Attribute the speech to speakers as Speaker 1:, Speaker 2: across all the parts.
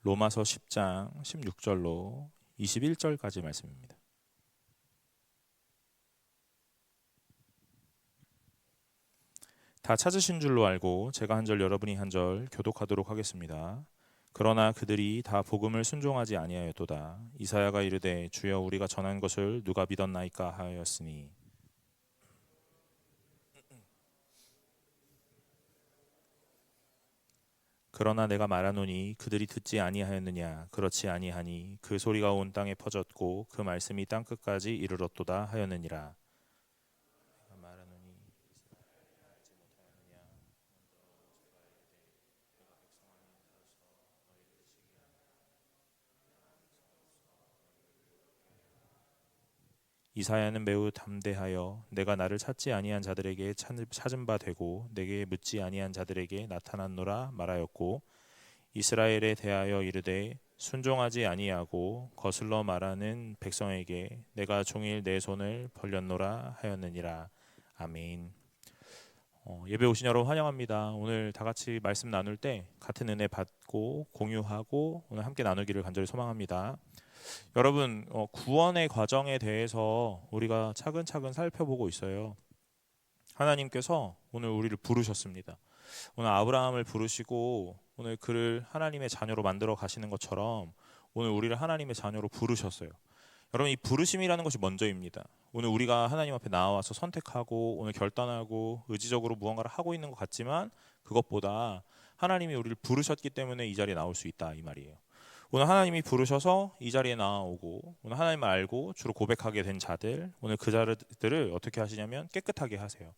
Speaker 1: 로마서 10장 16절로 21절까지 말씀입니다. 다 찾으신 줄로 알고 제가 한 절 여러분이 한 절 교독하도록 하겠습니다. 그러나 그들이 다 복음을 순종하지 아니하였도다. 이사야가 이르되 주여 우리가 전한 것을 누가 믿었나이까 하였으니 그러나 내가 말하노니 그들이 듣지 아니하였느냐. 그렇지 아니하니 그 소리가 온 땅에 퍼졌고 그 말씀이 땅 끝까지 이르렀도다 하였느니라. 이사야는 매우 담대하여 내가 나를 찾지 아니한 자들에게 찾은 바 되고 내게 묻지 아니한 자들에게 나타났노라 말하였고, 이스라엘에 대하여 이르되 순종하지 아니하고 거슬러 말하는 백성에게 내가 종일 내 손을 벌렸노라 하였느니라. 아멘. 예배 오신 여러분 환영합니다. 오늘 다 같이 말씀 나눌 때 같은 은혜 받고 공유하고 오늘 함께 나누기를 간절히 소망합니다. 여러분, 구원의 과정에 대해서 우리가 차근차근 살펴보고 있어요. 하나님께서 오늘 우리를 부르셨습니다. 오늘 아브라함을 부르시고 오늘 그를 하나님의 자녀로 만들어 가시는 것처럼 오늘 우리를 하나님의 자녀로 부르셨어요. 여러분, 이 부르심이라는 것이 먼저입니다. 오늘 우리가 하나님 앞에 나와서 선택하고 오늘 결단하고 의지적으로 무언가를 하고 있는 것 같지만 그것보다 하나님이 우리를 부르셨기 때문에 이 자리에 나올 수 있다, 이 말이에요. 오늘 하나님이 부르셔서 이 자리에 나오고 오늘 하나님을 알고 주로 고백하게 된 자들, 오늘 그 자들을 어떻게 하시냐면 깨끗하게 하세요.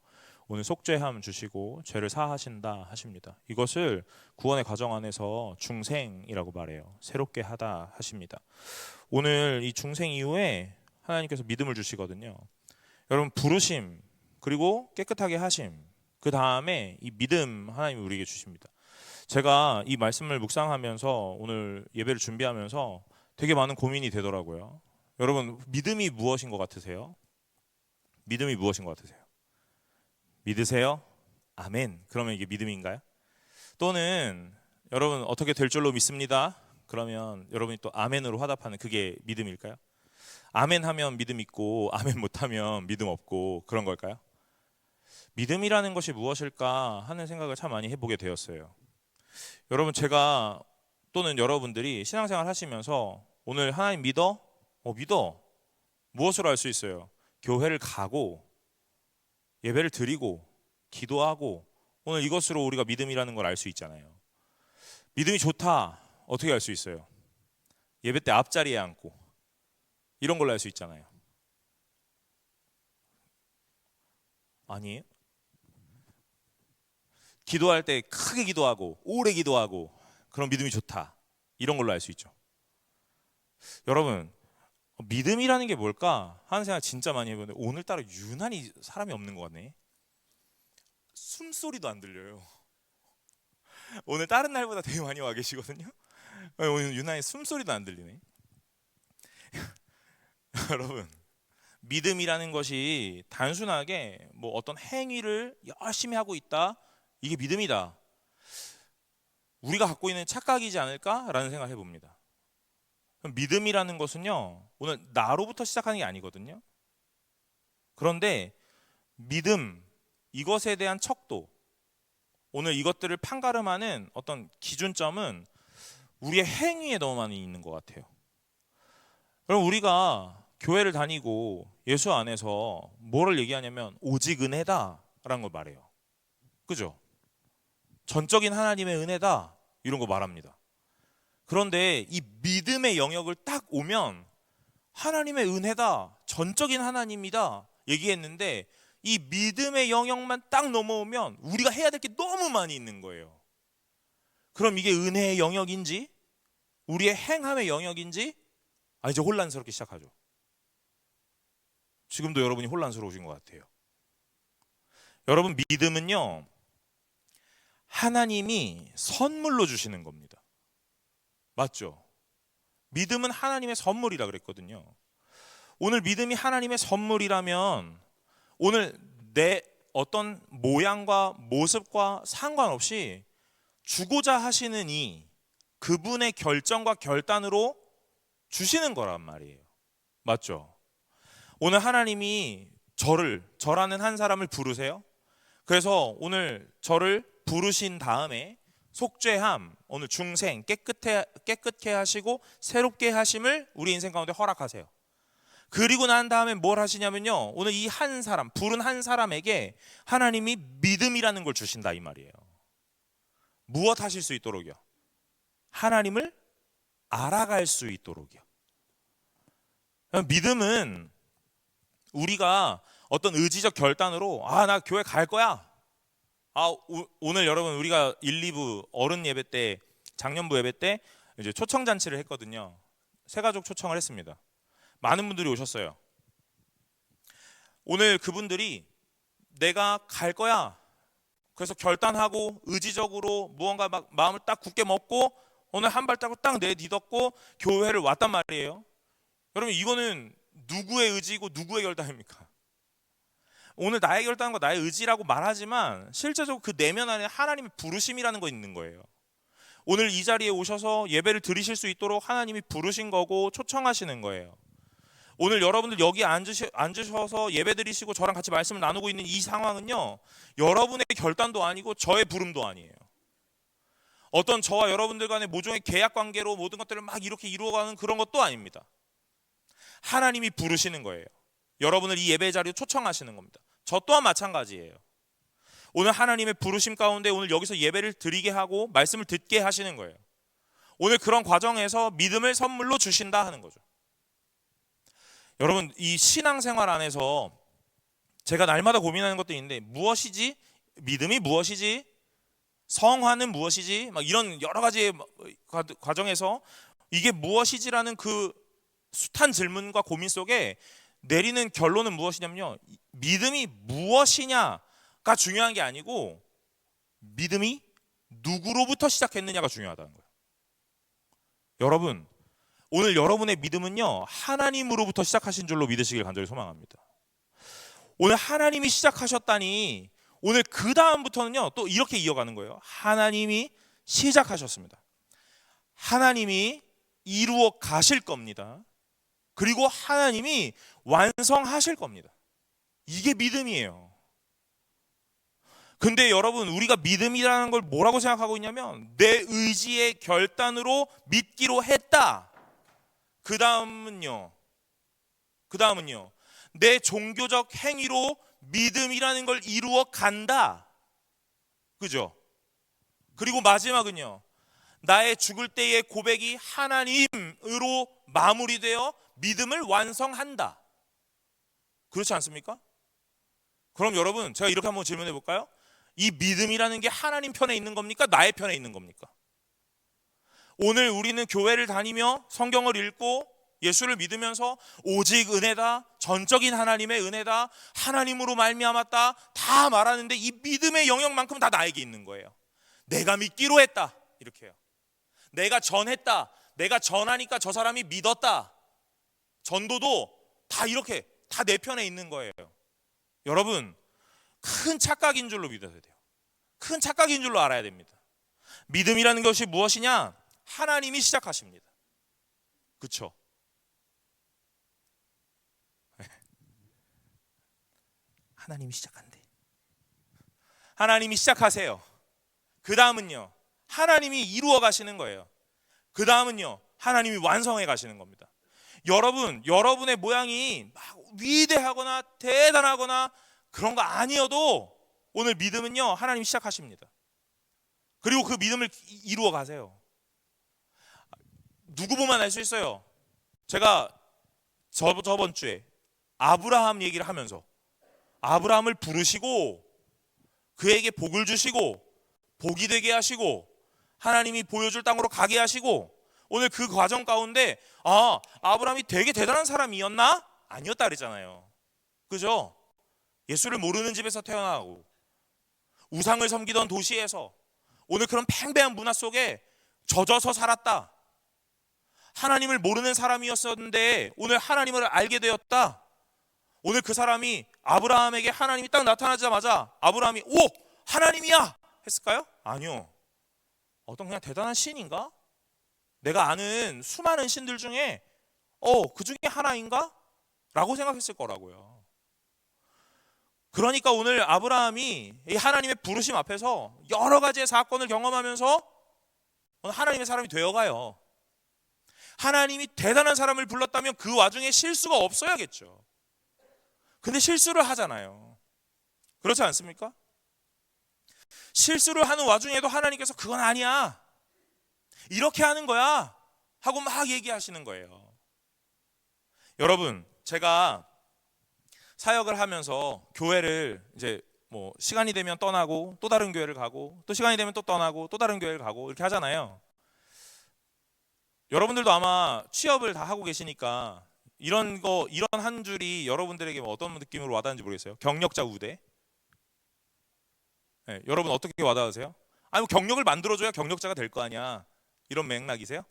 Speaker 1: 오늘 속죄함 주시고 죄를 사하신다 하십니다. 이것을 구원의 과정 안에서 중생이라고 말해요. 새롭게 하다 하십니다. 오늘 이 중생 이후에 하나님께서 믿음을 주시거든요. 여러분, 부르심 그리고 깨끗하게 하심, 그 다음에 이 믿음 하나님이 우리에게 주십니다. 제가 이 말씀을 묵상하면서 오늘 예배를 준비하면서 되게 많은 고민이 되더라고요. 여러분, 믿음이 무엇인 것 같으세요? 믿음이 무엇인 것 같으세요? 믿으세요? 아멘. 그러면 이게 믿음인가요? 또는 여러분 어떻게 될 줄로 믿습니다. 그러면 여러분이 또 아멘으로 화답하는 그게 믿음일까요? 아멘 하면 믿음 있고 아멘 못하면 믿음 없고 그런 걸까요? 믿음이라는 것이 무엇일까 하는 생각을 참 많이 해보게 되었어요. 여러분, 제가 또는 여러분들이 신앙생활 하시면서 오늘 하나님 믿어? 믿어. 무엇으로 알 수 있어요? 교회를 가고 예배를 드리고 기도하고 오늘 이것으로 우리가 믿음이라는 걸 알 수 있잖아요. 믿음이 좋다. 어떻게 알 수 있어요? 예배 때 앞자리에 앉고 이런 걸로 알 수 있잖아요. 아니에요? 기도할 때 크게 기도하고 오래 기도하고 그런 믿음이 좋다. 이런 걸로 알 수 있죠. 여러분, 믿음이라는 게 뭘까 하는 생각 진짜 많이 해보는데 오늘따라 유난히 사람이 없는 것 같네. 숨소리도 안 들려요. 오늘 다른 날보다 되게 많이 와 계시거든요. 오늘 유난히 숨소리도 안 들리네. 여러분, 믿음이라는 것이 단순하게 뭐 어떤 행위를 열심히 하고 있다, 이게 믿음이다, 우리가 갖고 있는 착각이지 않을까라는 생각을 해봅니다. 믿음이라는 것은요, 오늘 나로부터 시작하는 게 아니거든요. 그런데 믿음, 이것에 대한 척도, 오늘 이것들을 판가름하는 어떤 기준점은 우리의 행위에 너무 많이 있는 것 같아요. 그럼 우리가 교회를 다니고 예수 안에서 뭐를 얘기하냐면 오직 은혜다라는 걸 말해요. 그죠? 전적인 하나님의 은혜다 이런 거 말합니다. 그런데 이 믿음의 영역을 딱 오면 하나님의 은혜다, 전적인 하나님이다 얘기했는데 이 믿음의 영역만 딱 넘어오면 우리가 해야 될 게 너무 많이 있는 거예요. 그럼 이게 은혜의 영역인지 우리의 행함의 영역인지 이제 혼란스럽기 시작하죠. 지금도 여러분이 혼란스러우신 것 같아요. 여러분, 믿음은요, 하나님이 선물로 주시는 겁니다. 맞죠? 믿음은 하나님의 선물이라 그랬거든요. 오늘 믿음이 하나님의 선물이라면 오늘 내 어떤 모양과 모습과 상관없이 주고자 하시는 그분의 결정과 결단으로 주시는 거란 말이에요. 맞죠? 오늘 하나님이 저라는 한 사람을 부르세요. 그래서 오늘 저를 부르신 다음에 속죄함, 오늘 중생, 깨끗게 하시고 새롭게 하심을 우리 인생 가운데 허락하세요. 그리고 난 다음에 뭘 하시냐면요, 오늘 이 한 사람, 부른 한 사람에게 하나님이 믿음이라는 걸 주신다 이 말이에요. 무엇 하실 수 있도록이요? 하나님을 알아갈 수 있도록이요. 믿음은 우리가 어떤 의지적 결단으로 나 교회 갈 거야. 오늘 여러분 우리가 1, 2부 어른 예배 때, 작년부 예배 때 이제 초청 잔치를 했거든요. 새가족 초청을 했습니다. 많은 분들이 오셨어요. 오늘 그분들이 내가 갈 거야. 그래서 결단하고 의지적으로 무언가 막 마음을 딱 굳게 먹고 오늘 한 발자국 딱 내딛었고 교회를 왔단 말이에요. 여러분 이거는 누구의 의지고 누구의 결단입니까? 오늘 나의 결단과 나의 의지라고 말하지만 실제적으로 그 내면 안에 하나님의 부르심이라는 거 있는 거예요. 오늘 이 자리에 오셔서 예배를 드리실 수 있도록 하나님이 부르신 거고 초청하시는 거예요. 오늘 여러분들 여기 앉으셔서 예배 드리시고 저랑 같이 말씀을 나누고 있는 이 상황은요, 여러분의 결단도 아니고 저의 부름도 아니에요. 어떤 저와 여러분들 간의 모종의 계약 관계로 모든 것들을 막 이렇게 이루어가는 그런 것도 아닙니다. 하나님이 부르시는 거예요. 여러분을 이 예배 자리에 초청하시는 겁니다. 저 또한 마찬가지예요. 오늘 하나님의 부르심 가운데 오늘 여기서 예배를 드리게 하고 말씀을 듣게 하시는 거예요. 오늘 그런 과정에서 믿음을 선물로 주신다 하는 거죠. 여러분 이 신앙생활 안에서 제가 날마다 고민하는 것도 있는데, 무엇이지? 믿음이 무엇이지? 성화는 무엇이지? 막 이런 여러 가지 과정에서 이게 무엇이지라는 그 숱한 질문과 고민 속에 내리는 결론은 무엇이냐면요, 믿음이 무엇이냐가 중요한 게 아니고 믿음이 누구로부터 시작했느냐가 중요하다는 거예요. 여러분 오늘 여러분의 믿음은요 하나님으로부터 시작하신 줄로 믿으시길 간절히 소망합니다. 오늘 하나님이 시작하셨다니 오늘 그 다음부터는요 또 이렇게 이어가는 거예요. 하나님이 시작하셨습니다. 하나님이 이루어 가실 겁니다. 그리고 하나님이 완성하실 겁니다. 이게 믿음이에요. 근데 여러분 우리가 믿음이라는 걸 뭐라고 생각하고 있냐면 내 의지의 결단으로 믿기로 했다. 그 다음은요 내 종교적 행위로 믿음이라는 걸 이루어 간다. 그죠? 그리고 마지막은요, 나의 죽을 때의 고백이 하나님으로 마무리되어 믿음을 완성한다. 그렇지 않습니까? 그럼 여러분 제가 이렇게 한번 질문해 볼까요? 이 믿음이라는 게 하나님 편에 있는 겁니까? 나의 편에 있는 겁니까? 오늘 우리는 교회를 다니며 성경을 읽고 예수를 믿으면서 오직 은혜다, 전적인 하나님의 은혜다, 하나님으로 말미암았다 다 말하는데 이 믿음의 영역만큼 다 나에게 있는 거예요. 내가 믿기로 했다 이렇게 해요. 내가 전했다, 내가 전하니까 저 사람이 믿었다. 전도도 다 이렇게 다 내 편에 있는 거예요. 여러분 큰 착각인 줄로 믿어야 돼요. 큰 착각인 줄로 알아야 됩니다. 믿음이라는 것이 무엇이냐? 하나님이 시작하십니다. 그렇죠? 하나님이 시작한대. 하나님이 시작하세요. 그 다음은요 하나님이 이루어 가시는 거예요. 그 다음은요 하나님이 완성해 가시는 겁니다. 여러분의 모양이 막 위대하거나 대단하거나 그런 거 아니어도 오늘 믿음은요 하나님이 시작하십니다. 그리고 그 믿음을 이루어 가세요. 누구 보면 알 수 있어요. 제가 저번 주에 아브라함 얘기를 하면서 아브라함을 부르시고 그에게 복을 주시고 복이 되게 하시고 하나님이 보여줄 땅으로 가게 하시고 오늘 그 과정 가운데 아브라함이 되게 대단한 사람이었나? 아니었다 그랬잖아요. 그죠? 예수를 모르는 집에서 태어나고 우상을 섬기던 도시에서 오늘 그런 팽배한 문화 속에 젖어서 살았다. 하나님을 모르는 사람이었었는데 오늘 하나님을 알게 되었다. 오늘 그 사람이 아브라함에게 하나님이 딱 나타나자마자 아브라함이 하나님이야 했을까요? 아니요. 어떤 그냥 대단한 신인가? 내가 아는 수많은 신들 중에 그 중에 하나인가? 라고 생각했을 거라고요. 그러니까 오늘 아브라함이 이 하나님의 부르심 앞에서 여러 가지의 사건을 경험하면서 오늘 하나님의 사람이 되어가요. 하나님이 대단한 사람을 불렀다면 그 와중에 실수가 없어야겠죠. 근데 실수를 하잖아요. 그렇지 않습니까? 실수를 하는 와중에도 하나님께서 그건 아니야, 이렇게 하는 거야 하고 막 얘기하시는 거예요. 여러분, 제가 사역을 하면서 교회를 이제 뭐 시간이 되면 떠나고 또 다른 교회를 가고 또 시간이 되면 또 떠나고 또 다른 교회를 가고 이렇게 하잖아요. 여러분들도 아마 취업을 다 하고 계시니까 이런 한 줄이 여러분들에게 어떤 느낌으로 와닿는지 모르겠어요. 경력자 우대. 네, 여러분 어떻게 와닿으세요? 아니, 경력을 만들어줘야 경력자가 될 거 아니야, 이런 맥락이세요?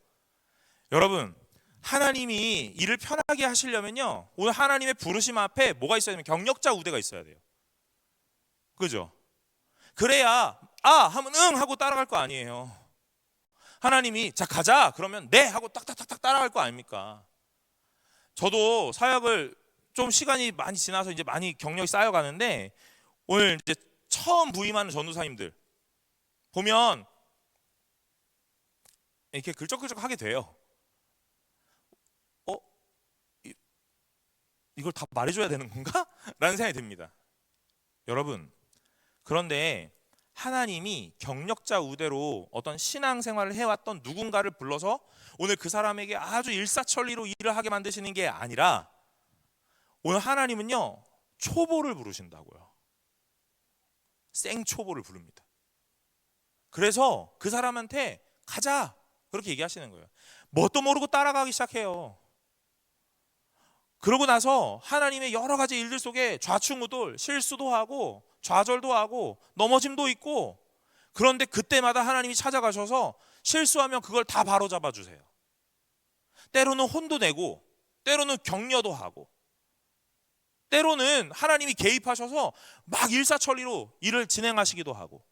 Speaker 1: 여러분, 하나님이 일을 편하게 하시려면요, 오늘 하나님의 부르심 앞에 뭐가 있어야 되면 경력자 우대가 있어야 돼요. 그죠? 그래야 하면 응 하고 따라갈 거 아니에요. 하나님이 자 가자 그러면 네 하고 딱딱딱딱 따라갈 거 아닙니까? 저도 사역을 좀 시간이 많이 지나서 이제 많이 경력이 쌓여가는데, 오늘 이제 처음 부임하는 전도사님들 보면 이렇게 글적글적하게 돼요. 이걸 다 말해줘야 되는 건가? 라는 생각이 듭니다. 여러분, 그런데 하나님이 경력자 우대로 어떤 신앙생활을 해왔던 누군가를 불러서 오늘 그 사람에게 아주 일사천리로 일을 하게 만드시는 게 아니라, 오늘 하나님은요 초보를 부르신다고요. 생초보를 부릅니다. 그래서 그 사람한테 가자 그렇게 얘기하시는 거예요. 뭣도 모르고 따라가기 시작해요. 그러고 나서 하나님의 여러 가지 일들 속에 좌충우돌, 실수도 하고 좌절도 하고 넘어짐도 있고, 그런데 그때마다 하나님이 찾아가셔서 실수하면 그걸 다 바로잡아 주세요. 때로는 혼도 내고 때로는 격려도 하고 때로는 하나님이 개입하셔서 막 일사천리로 일을 진행하시기도 하고.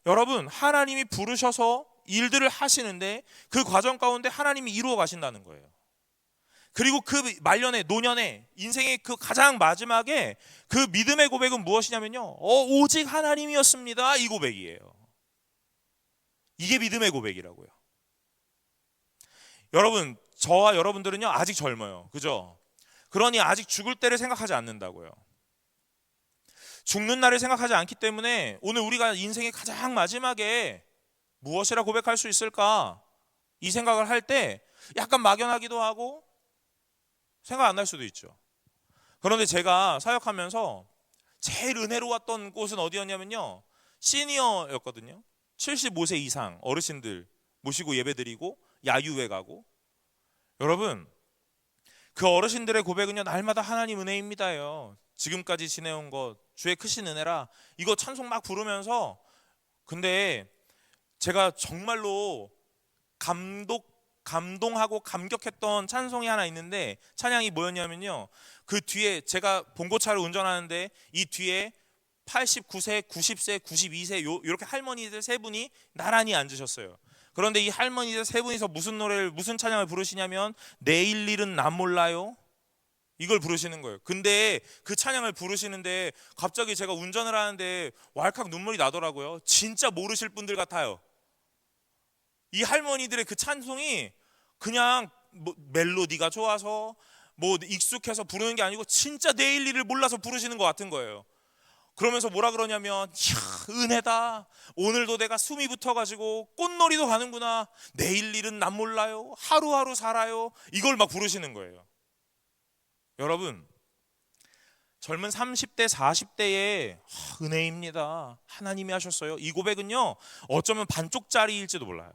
Speaker 1: 여러분, 하나님이 부르셔서 일들을 하시는데 그 과정 가운데 하나님이 이루어 가신다는 거예요. 그리고 그 말년에, 노년에, 인생의 그 가장 마지막에 그 믿음의 고백은 무엇이냐면요, 오직 하나님이었습니다, 이 고백이에요. 이게 믿음의 고백이라고요. 여러분, 저와 여러분들은요 아직 젊어요, 그죠? 그러니 아직 죽을 때를 생각하지 않는다고요. 죽는 날을 생각하지 않기 때문에 오늘 우리가 인생의 가장 마지막에 무엇이라 고백할 수 있을까, 이 생각을 할 때 약간 막연하기도 하고 생각 안 날 수도 있죠. 그런데 제가 사역하면서 제일 은혜로웠던 곳은 어디였냐면요, 시니어였거든요. 75세 이상 어르신들 모시고 예배드리고 야유회 가고. 여러분, 그 어르신들의 고백은요 날마다 하나님 은혜입니다요. 지금까지 지내온 것 주의 크신 은혜라, 이거 찬송 막 부르면서. 근데 제가 정말로 감동하고 감격했던 찬송이 하나 있는데, 찬양이 뭐였냐면요, 그 뒤에 제가 봉고차를 운전하는데 이 뒤에 89세, 90세, 92세 이렇게 할머니들 세 분이 나란히 앉으셨어요. 그런데 이 할머니들 세 분이서 무슨 찬양을 부르시냐면 내일 일은 난 몰라요, 이걸 부르시는 거예요. 근데 그 찬양을 부르시는데 갑자기 제가 운전을 하는데 왈칵 눈물이 나더라고요. 진짜 모르실 분들 같아요. 이 할머니들의 그 찬송이 그냥 멜로디가 좋아서 익숙해서 부르는 게 아니고 진짜 내일 일을 몰라서 부르시는 것 같은 거예요. 그러면서 뭐라 그러냐면, 이야, 은혜다, 오늘도 내가 숨이 붙어가지고 꽃놀이도 가는구나, 내일 일은 난 몰라요, 하루하루 살아요, 이걸 막 부르시는 거예요. 여러분, 젊은 30대 40대의 은혜입니다, 하나님이 하셨어요, 이 고백은요 어쩌면 반쪽짜리일지도 몰라요.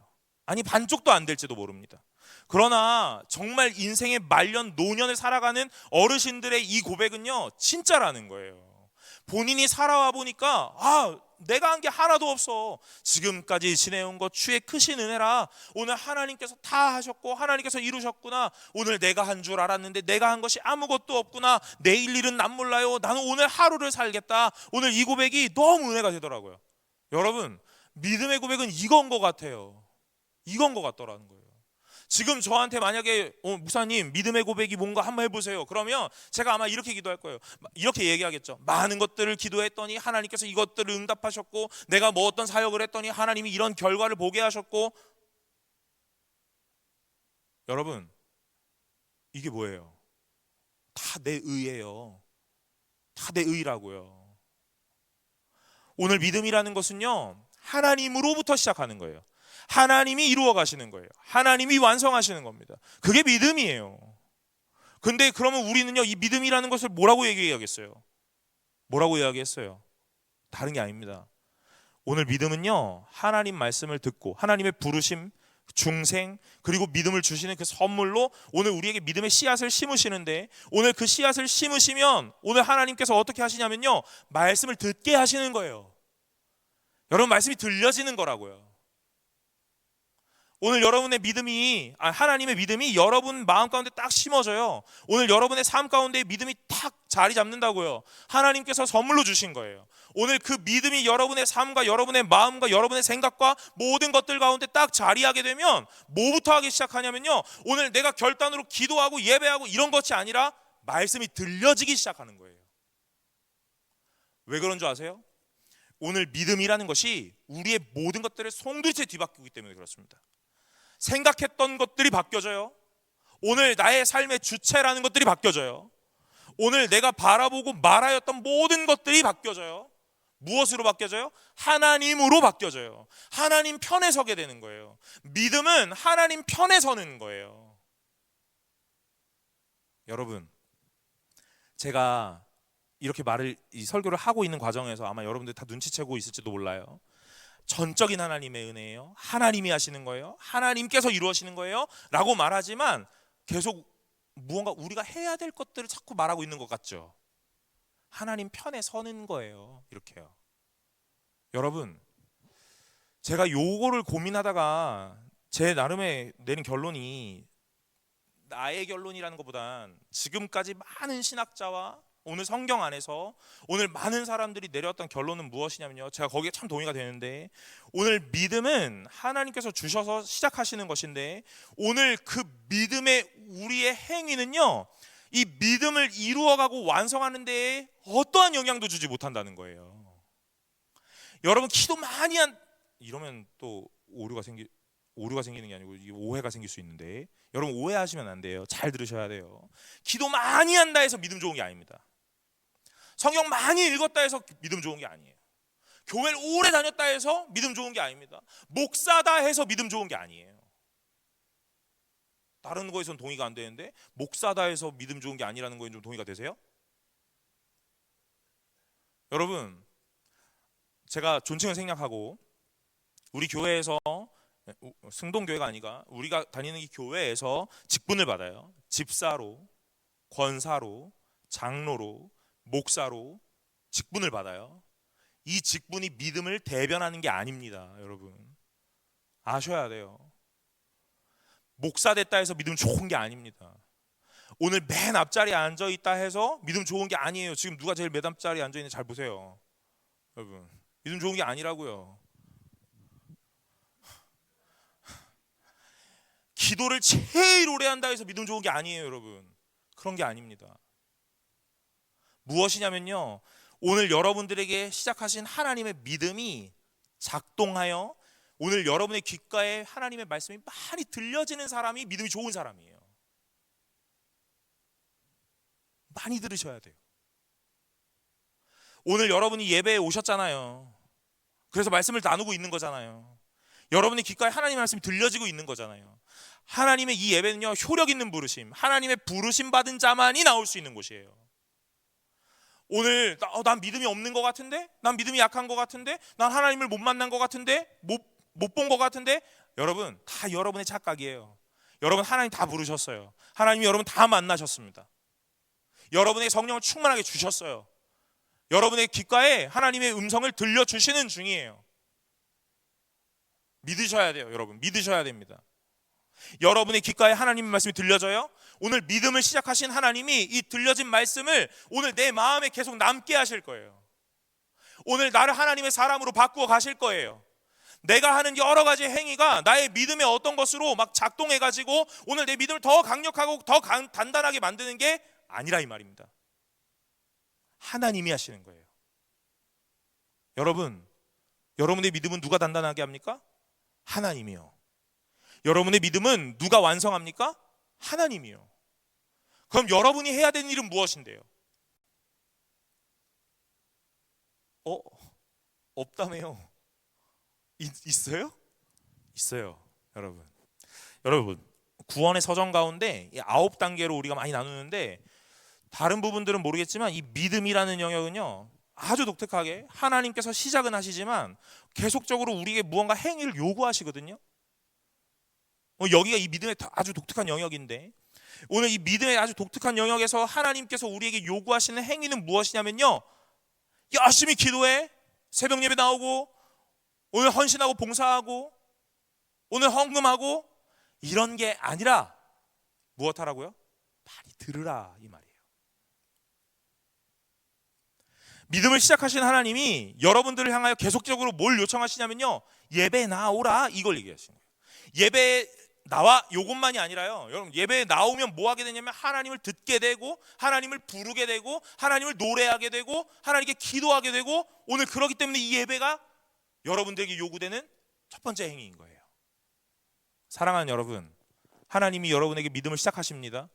Speaker 1: 아니, 반쪽도 안 될지도 모릅니다. 그러나 정말 인생의 말년 노년을 살아가는 어르신들의 이 고백은요 진짜라는 거예요. 본인이 살아와 보니까 내가 한 게 하나도 없어, 지금까지 지내온 것 주의 크신 은혜라, 오늘 하나님께서 다 하셨고 하나님께서 이루셨구나, 오늘 내가 한 줄 알았는데 내가 한 것이 아무것도 없구나, 내일 일은 난 몰라요, 나는 오늘 하루를 살겠다. 오늘 이 고백이 너무 은혜가 되더라고요. 여러분, 믿음의 고백은 이건 것 같아요. 이건 것 같더라는 거예요. 지금 저한테 만약에 목사님 믿음의 고백이 뭔가 한번 해보세요. 그러면 제가 아마 이렇게 기도할 거예요. 이렇게 얘기하겠죠. 많은 것들을 기도했더니 하나님께서 이것들을 응답하셨고, 내가 뭐 어떤 사역을 했더니 하나님이 이런 결과를 보게 하셨고. 여러분, 이게 뭐예요? 다 내 의예요. 다 내 의라고요. 오늘 믿음이라는 것은요, 하나님으로부터 시작하는 거예요. 하나님이 이루어 가시는 거예요. 하나님이 완성하시는 겁니다. 그게 믿음이에요. 근데 그러면 우리는요, 이 믿음이라는 것을 뭐라고 얘기하겠어요? 뭐라고 이야기했어요? 다른 게 아닙니다. 오늘 믿음은요, 하나님 말씀을 듣고 하나님의 부르심, 중생, 그리고 믿음을 주시는 그 선물로 오늘 우리에게 믿음의 씨앗을 심으시는데, 오늘 그 씨앗을 심으시면 오늘 하나님께서 어떻게 하시냐면요, 말씀을 듣게 하시는 거예요. 여러분, 말씀이 들려지는 거라고요. 오늘 여러분의 믿음이, 하나님의 믿음이 여러분 마음 가운데 딱 심어져요. 오늘 여러분의 삶 가운데 믿음이 딱 자리 잡는다고요. 하나님께서 선물로 주신 거예요. 오늘 그 믿음이 여러분의 삶과 여러분의 마음과 여러분의 생각과 모든 것들 가운데 딱 자리하게 되면 뭐부터 하기 시작하냐면요, 오늘 내가 결단으로 기도하고 예배하고 이런 것이 아니라 말씀이 들려지기 시작하는 거예요. 왜 그런 줄 아세요? 오늘 믿음이라는 것이 우리의 모든 것들을 송두리째 뒤바꾸기 때문에 그렇습니다. 생각했던 것들이 바뀌어져요. 오늘 나의 삶의 주체라는 것들이 바뀌어져요. 오늘 내가 바라보고 말하였던 모든 것들이 바뀌어져요. 무엇으로 바뀌어져요? 하나님으로 바뀌어져요. 하나님 편에 서게 되는 거예요. 믿음은 하나님 편에 서는 거예요. 여러분, 제가 이렇게 이 설교를 하고 있는 과정에서 아마 여러분들 다 눈치채고 있을지도 몰라요. 전적인 하나님의 은혜예요. 하나님이 하시는 거예요. 하나님께서 이루어지는 거예요. 라고 말하지만 계속 무언가 우리가 해야 될 것들을 자꾸 말하고 있는 것 같죠. 하나님 편에 서는 거예요. 이렇게요. 여러분, 제가 요거를 고민하다가 제 나름의 내린 결론이, 나의 결론이라는 것보단 지금까지 많은 신학자와 오늘 성경 안에서 오늘 많은 사람들이 내렸던 결론은 무엇이냐면요, 제가 거기에 참 동의가 되는데, 오늘 믿음은 하나님께서 주셔서 시작하시는 것인데, 오늘 그 믿음의 우리의 행위는요, 이 믿음을 이루어가고 완성하는 데에 어떠한 영향도 주지 못한다는 거예요. 여러분, 기도 많이 이러면 또 오류가 생기는 게 아니고 오해가 생길 수 있는데, 여러분 오해하시면 안 돼요. 잘 들으셔야 돼요. 기도 많이 한다 해서 믿음 좋은 게 아닙니다. 성경 많이 읽었다 해서 믿음 좋은 게 아니에요. 교회를 오래 다녔다 해서 믿음 좋은 게 아닙니다. 목사다 해서 믿음 좋은 게 아니에요. 다른 거에선 동의가 안 되는데 목사다 해서 믿음 좋은 게 아니라는 거에 좀 동의가 되세요? 여러분, 제가 존칭을 생략하고 우리 교회에서, 승동교회가 아니라 우리가 다니는 이 교회에서 직분을 받아요. 집사로, 권사로, 장로로, 목사로 직분을 받아요. 이 직분이 믿음을 대변하는 게 아닙니다. 여러분, 아셔야 돼요. 목사 됐다 해서 믿음 좋은 게 아닙니다. 오늘 맨 앞자리에 앉아있다 해서 믿음 좋은 게 아니에요. 지금 누가 제일 맨 앞자리에 앉아있는지 잘 보세요. 여러분, 믿음 좋은 게 아니라고요. 기도를 제일 오래 한다 해서 믿음 좋은 게 아니에요. 여러분, 그런 게 아닙니다. 무엇이냐면요, 오늘 여러분들에게 시작하신 하나님의 믿음이 작동하여 오늘 여러분의 귓가에 하나님의 말씀이 많이 들려지는 사람이 믿음이 좋은 사람이에요. 많이 들으셔야 돼요. 오늘 여러분이 예배에 오셨잖아요. 그래서 말씀을 나누고 있는 거잖아요. 여러분의 귓가에 하나님의 말씀이 들려지고 있는 거잖아요. 하나님의 이 예배는요, 효력 있는 부르심, 하나님의 부르심 받은 자만이 나올 수 있는 곳이에요. 오늘 난 믿음이 없는 것 같은데, 난 믿음이 약한 것 같은데, 난 하나님을 못 만난 것 같은데, 못 본 것 같은데, 여러분, 다 여러분의 착각이에요. 여러분, 하나님 다 부르셨어요. 하나님이 여러분 다 만나셨습니다. 여러분의 성령을 충만하게 주셨어요. 여러분의 귓가에 하나님의 음성을 들려주시는 중이에요. 믿으셔야 돼요. 여러분, 믿으셔야 됩니다. 여러분의 귓가에 하나님의 말씀이 들려져요. 오늘 믿음을 시작하신 하나님이 이 들려진 말씀을 오늘 내 마음에 계속 남게 하실 거예요. 오늘 나를 하나님의 사람으로 바꾸어 가실 거예요. 내가 하는 여러 가지 행위가 나의 믿음의 어떤 것으로 막 작동해가지고 오늘 내 믿음을 더 강력하고 더 단단하게 만드는 게 아니라 이 말입니다. 하나님이 하시는 거예요. 여러분, 여러분의 믿음은 누가 단단하게 합니까? 하나님이요. 여러분의 믿음은 누가 완성합니까? 하나님이요. 그럼 여러분이 해야 되는 일은 무엇인데요? 없다며요. 있어요? 있어요. 여러분 구원의 서정 가운데 9단계로 우리가 많이 나누는데 다른 부분들은 모르겠지만 이 믿음이라는 영역은요 아주 독특하게 하나님께서 시작은 하시지만 계속적으로 우리에게 무언가 행위를 요구하시거든요. 여기가 이 믿음의 아주 독특한 영역인데 오늘 이 믿음의 아주 독특한 영역에서 하나님께서 우리에게 요구하시는 행위는 무엇이냐면요, 열심히 기도해, 새벽 예배 나오고, 오늘 헌신하고 봉사하고, 오늘 헌금하고, 이런 게 아니라 무엇 하라고요? 많이 들으라 이 말이에요. 믿음을 시작하신 하나님이 여러분들을 향하여 계속적으로 뭘 요청하시냐면요, 예배 나오라 이걸 얘기하시는 거예요. 예배 나와 요것만이 아니라요, 여러분 예배에 나오면 뭐 하게 되냐면 하나님을 듣게 되고 하나님을 부르게 되고 하나님을 노래하게 되고 하나님께 기도하게 되고, 오늘 그렇기 때문에 이 예배가 여러분들에게 요구되는 첫 번째 행위인 거예요. 사랑하는 여러분, 하나님이 여러분에게 믿음을 시작하십니다.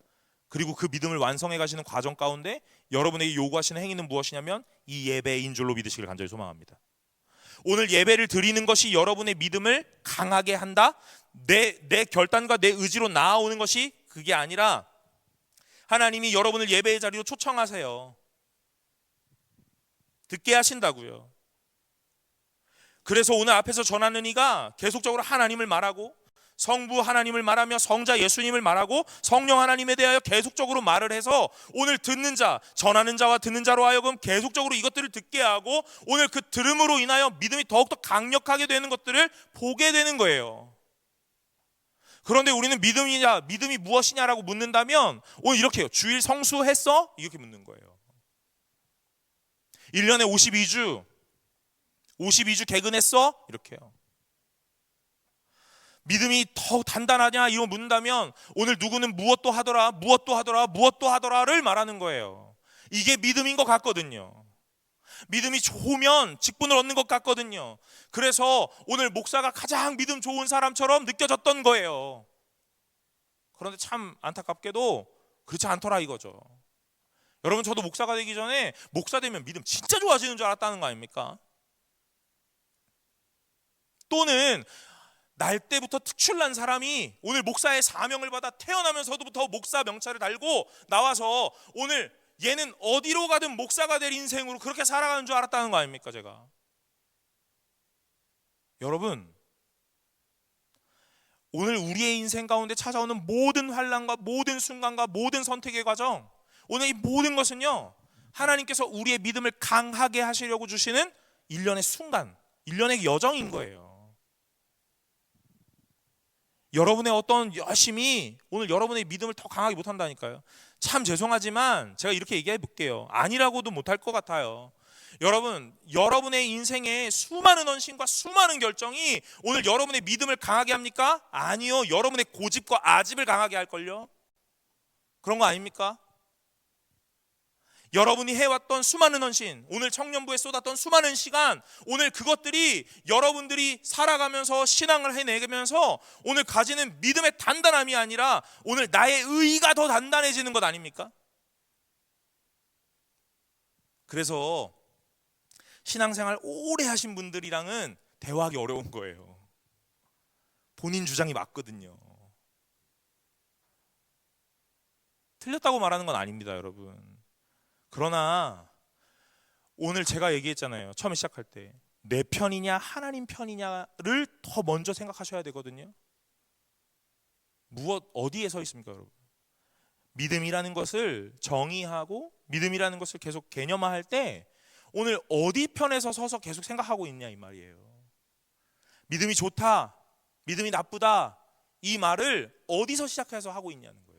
Speaker 1: 그리고 그 믿음을 완성해 가시는 과정 가운데 여러분에게 요구하시는 행위는 무엇이냐면 이 예배인 줄로 믿으시길 간절히 소망합니다. 오늘 예배를 드리는 것이 여러분의 믿음을 강하게 한다, 내 결단과 내 의지로 나아오는 것이 그게 아니라 하나님이 여러분을 예배의 자리로 초청하세요. 듣게 하신다고요. 그래서 오늘 앞에서 전하는 이가 계속적으로 하나님을 말하고 성부 하나님을 말하며 성자 예수님을 말하고 성령 하나님에 대하여 계속적으로 말을 해서 오늘 듣는 자, 전하는 자와 듣는 자로 하여금 계속적으로 이것들을 듣게 하고 오늘 그 들음으로 인하여 믿음이 더욱더 강력하게 되는 것들을 보게 되는 거예요. 그런데 우리는 믿음이 무엇이냐라고 묻는다면 오늘 이렇게 해요. 주일 성수했어? 이렇게 묻는 거예요. 1년에 52주 개근했어? 이렇게 해요. 믿음이 더 단단하냐 이런 묻는다면 오늘 누구는 무엇도 하더라를 말하는 거예요. 이게 믿음인 것 같거든요. 믿음이 좋으면 직분을 얻는 것 같거든요. 그래서 오늘 목사가 가장 믿음 좋은 사람처럼 느껴졌던 거예요. 그런데 참 안타깝게도 그렇지 않더라 이거죠. 여러분, 저도 목사가 되기 전에 목사 되면 믿음 진짜 좋아지는 줄 알았다는 거 아닙니까? 또는 날 때부터 특출난 사람이 오늘 목사의 사명을 받아 태어나면서부터 목사 명찰을 달고 나와서 오늘 얘는 어디로 가든 목사가 될 인생으로 그렇게 살아가는 줄 알았다는 거 아닙니까 제가? 여러분, 오늘 우리의 인생 가운데 찾아오는 모든 환난과 모든 순간과 모든 선택의 과정, 오늘 이 모든 것은요 하나님께서 우리의 믿음을 강하게 하시려고 주시는 일련의 순간, 일련의 여정인 거예요. 여러분의 어떤 열심이 오늘 여러분의 믿음을 더 강하게 못한다니까요. 참 죄송하지만 제가 이렇게 얘기해 볼게요. 아니라고도 못할 것 같아요. 여러분, 여러분의 인생에 수많은 헌신과 수많은 결정이 오늘 여러분의 믿음을 강하게 합니까? 아니요. 여러분의 고집과 아집을 강하게 할걸요. 그런 거 아닙니까? 여러분이 해왔던 수많은 헌신, 오늘 청년부에 쏟았던 수많은 시간, 오늘 그것들이 여러분들이 살아가면서 신앙을 해내면서 오늘 가지는 믿음의 단단함이 아니라 오늘 나의 의의가 더 단단해지는 것 아닙니까? 그래서 신앙생활 오래 하신 분들이랑은 대화하기 어려운 거예요. 본인 주장이 맞거든요. 틀렸다고 말하는 건 아닙니다, 여러분. 그러나 오늘 제가 얘기했잖아요. 처음에 시작할 때 내 편이냐 하나님 편이냐를 더 먼저 생각하셔야 되거든요. 어디에 서 있습니까, 여러분? 믿음이라는 것을 정의하고 믿음이라는 것을 계속 개념화할 때 오늘 어디 편에서 서서 계속 생각하고 있냐 이 말이에요. 믿음이 좋다, 믿음이 나쁘다, 이 말을 어디서 시작해서 하고 있냐는 거예요.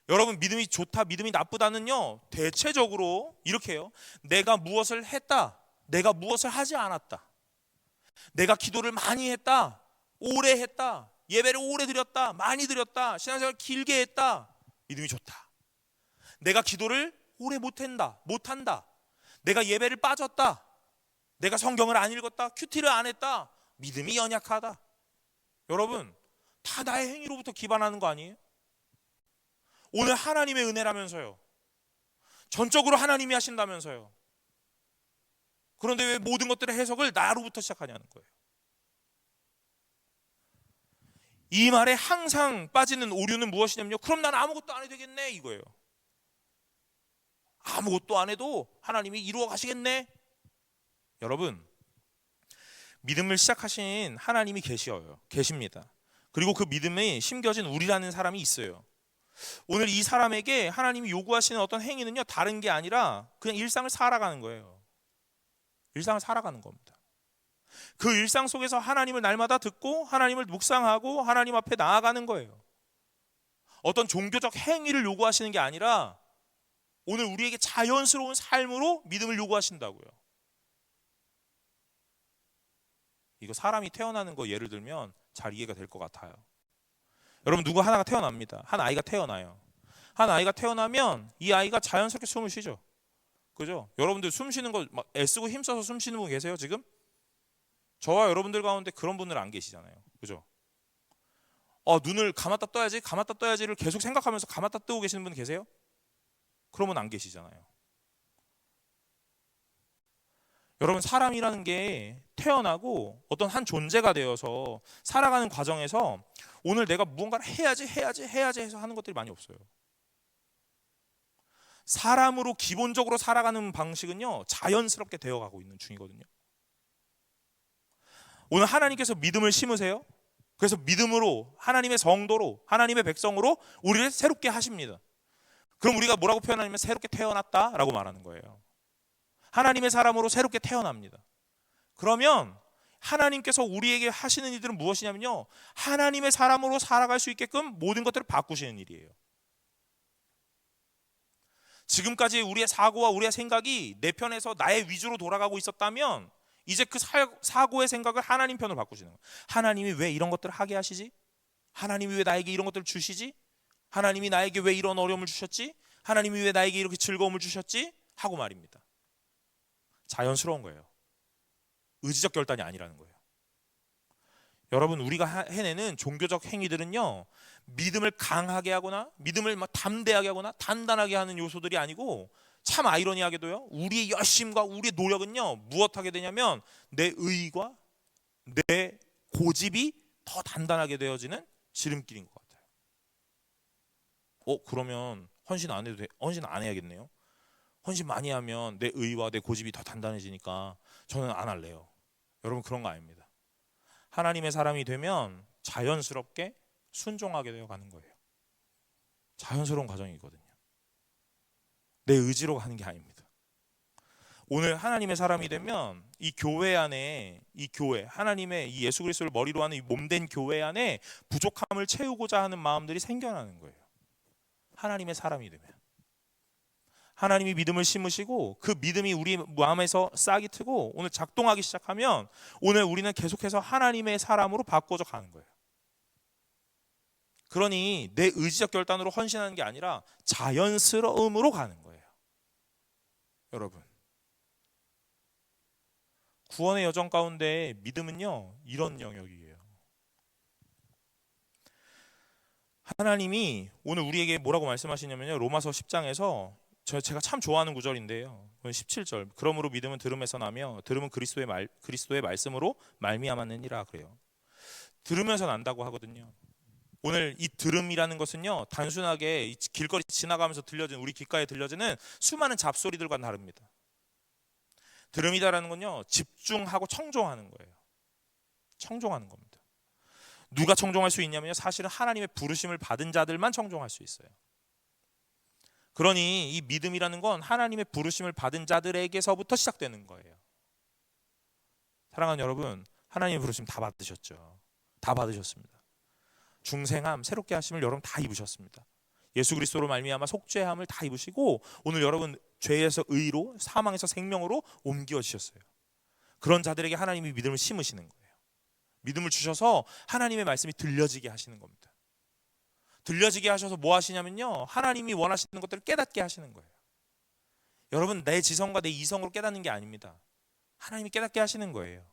Speaker 1: 여러분, 믿음이 좋다, 믿음이 나쁘다는요 대체적으로 이렇게 해요. 내가 무엇을 했다, 내가 무엇을 하지 않았다. 내가 기도를 많이 했다, 오래 했다, 예배를 오래 드렸다, 많이 드렸다, 신앙생활 길게 했다, 믿음이 좋다. 내가 기도를 오래 못한다, 내가 예배를 빠졌다, 내가 성경을 안 읽었다, 큐티를 안 했다, 믿음이 연약하다. 여러분, 다 나의 행위로부터 기반하는 거 아니에요? 오늘 하나님의 은혜라면서요, 전적으로 하나님이 하신다면서요. 그런데 왜 모든 것들의 해석을 나로부터 시작하냐는 거예요. 이 말에 항상 빠지는 오류는 무엇이냐면요, 그럼 난 아무것도 안 해도 되겠네, 이거예요. 아무것도 안 해도 하나님이 이루어 가시겠네. 여러분, 믿음을 시작하신 하나님이 계십니다. 그리고 그 믿음이 심겨진 우리라는 사람이 있어요. 오늘 이 사람에게 하나님이 요구하시는 어떤 행위는요, 다른 게 아니라 그냥 일상을 살아가는 거예요. 일상을 살아가는 겁니다. 그 일상 속에서 하나님을 날마다 듣고 하나님을 묵상하고 하나님 앞에 나아가는 거예요. 어떤 종교적 행위를 요구하시는 게 아니라 오늘 우리에게 자연스러운 삶으로 믿음을 요구하신다고요. 이거 사람이 태어나는 거 예를 들면 잘 이해가 될 것 같아요. 여러분, 누구 하나가 태어납니다. 한 아이가 태어나요. 한 아이가 태어나면 이 아이가 자연스럽게 숨을 쉬죠. 그죠? 여러분들 숨 쉬는 거 막 애쓰고 힘써서 숨 쉬는 분 계세요 지금? 저와 여러분들 가운데 그런 분들 안 계시잖아요. 그죠? 눈을 감았다 떠야지를 계속 생각하면서 감았다 뜨고 계시는 분 계세요? 그러면 안 계시잖아요. 여러분, 사람이라는 게 태어나고 어떤 한 존재가 되어서 살아가는 과정에서 오늘 내가 무언가를 해야지 해서 하는 것들이 많이 없어요. 사람으로 기본적으로 살아가는 방식은요, 자연스럽게 되어가고 있는 중이거든요. 오늘 하나님께서 믿음을 심으세요. 그래서 믿음으로, 하나님의 성도로, 하나님의 백성으로 우리를 새롭게 하십니다. 그럼 우리가 뭐라고 표현하냐면 새롭게 태어났다라고 말하는 거예요. 하나님의 사람으로 새롭게 태어납니다. 그러면 하나님께서 우리에게 하시는 일들은 무엇이냐면요, 하나님의 사람으로 살아갈 수 있게끔 모든 것들을 바꾸시는 일이에요. 지금까지 우리의 사고와 우리의 생각이 내 편에서 나의 위주로 돌아가고 있었다면 이제 그 사고의 생각을 하나님 편으로 바꾸시는 거예요. 하나님이 왜 이런 것들을 하게 하시지? 하나님이 왜 나에게 이런 것들을 주시지? 하나님이 나에게 왜 이런 어려움을 주셨지? 하나님이 왜 나에게 이렇게 즐거움을 주셨지? 하고 말입니다. 자연스러운 거예요. 의지적 결단이 아니라는 거예요. 여러분, 우리가 해내는 종교적 행위들은요, 믿음을 강하게 하거나 믿음을 막 담대하게 하거나 단단하게 하는 요소들이 아니고, 참 아이러니하게도요, 우리의 열심과 우리의 노력은요 무엇하게 되냐면 내 의의과 내 고집이 더 단단하게 되어지는 지름길인 것 같아요. 그러면 헌신 안 해도 헌신 안 해야겠네요. 헌신 많이 하면 내 의의와 내 고집이 더 단단해지니까 저는 안 할래요. 여러분, 그런 거 아닙니다. 하나님의 사람이 되면 자연스럽게 순종하게 되어 가는 거예요. 자연스러운 과정이거든요. 내 의지로 가는 게 아닙니다. 오늘 하나님의 사람이 되면 이 교회 안에, 이 교회, 하나님의 이 예수 그리스도를 머리로 하는 이 몸된 교회 안에 부족함을 채우고자 하는 마음들이 생겨나는 거예요. 하나님의 사람이 되면 하나님이 믿음을 심으시고 그 믿음이 우리 마음에서 싹이 트고 오늘 작동하기 시작하면 오늘 우리는 계속해서 하나님의 사람으로 바꿔져 가는 거예요. 그러니 내 의지적 결단으로 헌신하는 게 아니라 자연스러움으로 가는 거예요. 여러분, 구원의 여정 가운데 믿음은요 이런 영역이에요. 하나님이 오늘 우리에게 뭐라고 말씀하시냐면요, 로마서 10장에서 제가 참 좋아하는 구절인데요, 17절, 그러므로 믿음은 들음에서 나며 들음은 그리스도의 말씀으로 말미암았느니라 그래요. 들으면서 난다고 하거든요. 오늘 이 들음이라는 것은요 단순하게 길거리 지나가면서 들려지는, 우리 귓가에 들려지는 수많은 잡소리들과는 다릅니다. 들음이다라는 건요 집중하고 청종하는 거예요. 청종하는 겁니다. 누가 청종할 수 있냐면요, 사실은 하나님의 부르심을 받은 자들만 청종할 수 있어요. 그러니 이 믿음이라는 건 하나님의 부르심을 받은 자들에게서부터 시작되는 거예요. 사랑하는 여러분, 하나님의 부르심 다 받으셨죠. 다 받으셨습니다. 중생함, 새롭게 하심을 여러분 다 입으셨습니다. 예수 그리스도로 말미암아 속죄함을 다 입으시고 오늘 여러분 죄에서 의로, 사망에서 생명으로 옮겨지셨어요. 그런 자들에게 하나님이 믿음을 심으시는 거예요. 믿음을 주셔서 하나님의 말씀이 들려지게 하시는 겁니다. 들려지게 하셔서 뭐 하시냐면요, 하나님이 원하시는 것들을 깨닫게 하시는 거예요. 여러분, 내 지성과 내 이성으로 깨닫는 게 아닙니다. 하나님이 깨닫게 하시는 거예요.